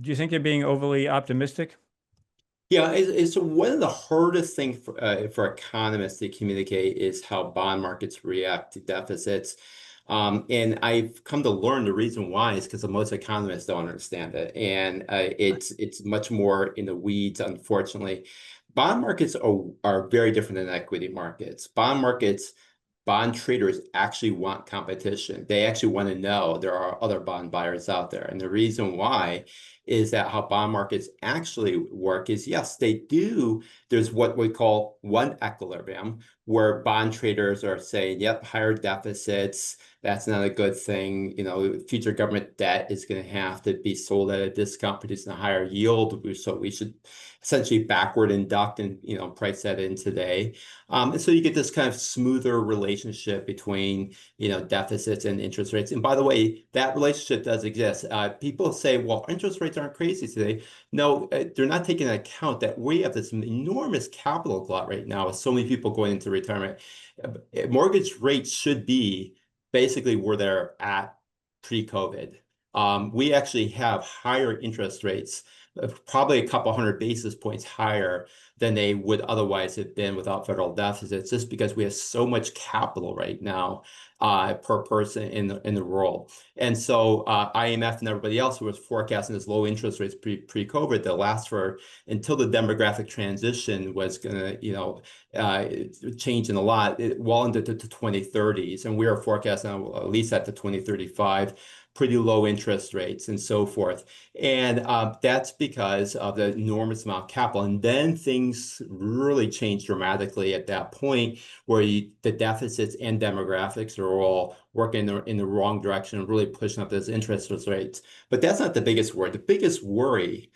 Do you think you're being overly optimistic? Yeah, it's one of the hardest things for economists to communicate is how bond markets react to deficits. And I've come to learn the reason why is because most economists don't understand it. And it's much more in the weeds, unfortunately. Bond markets are very different than equity markets. Bond traders actually want competition. They actually want to know there are other bond buyers out there. And the reason why is that how bond markets actually work is yes, they do. There's what we call one equilibrium where bond traders are saying, yep, higher deficits, that's not a good thing. You know, future government debt is going to have to be sold at a discount, producing a higher yield. So we should essentially backward induct and, price that in today. And so you get this kind of smoother relationship between, deficits and interest rates. And by the way, that relationship does exist. People say, well, interest rates aren't crazy today. No, they're not taking into account that we have this enormous capital glut right now with so many people going into retirement. Mortgage rates should be basically where they're at pre-COVID. We actually have higher interest rates, probably a couple hundred basis points higher than they would otherwise have been without federal deficits, just because we have so much capital right now per person in the world. And so IMF and everybody else who was forecasting this low interest rates pre-COVID that last for until the demographic transition was going to, changing a lot, well into the 2030s. And we are forecasting at least at the 2035 pretty low interest rates and so forth. And that's because of the enormous amount of capital. And then things really change dramatically at that point where the deficits and demographics are all working in the wrong direction and really pushing up those interest rates. But that's not the biggest worry. The biggest worry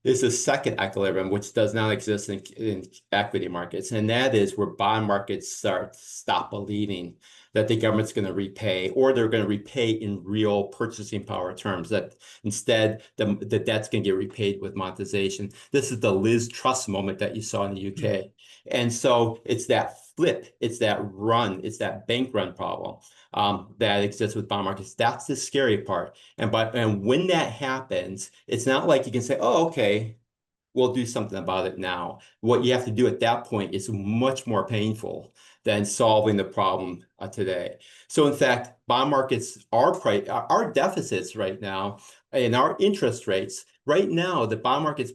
is the second equilibrium, which does not exist in equity markets. And that is where bond markets stop believing that the government's going to repay, or they're going to repay in real purchasing power terms, that instead the debt's going to get repaid with monetization. This is the Liz Truss moment that you saw in the UK. And so it's that flip, it's that run, it's that bank run problem that exists with bond markets. That's the scary part. And when that happens, it's not like you can say, oh, okay, we'll do something about it now. What you have to do at that point is much more painful than solving the problem today. So in fact, bond markets our deficits right now and our interest rates right now, the bond markets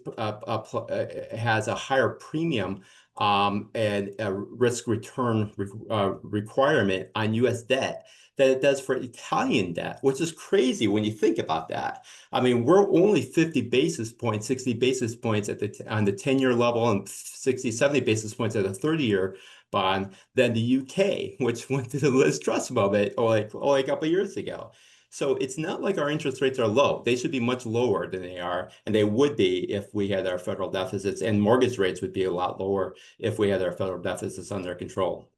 has a higher premium and a risk return requirement on U.S. debt than it does for Italian debt, which is crazy when you think about that. I mean, we're only 50 basis points, 60 basis points on the 10-year level and 60, 70 basis points at a 30-year bond than the UK, which went to the Liz Truss moment only a couple of years ago. So it's not like our interest rates are low. They should be much lower than they are, and they would be if we had our federal deficits, and mortgage rates would be a lot lower if we had our federal deficits under control.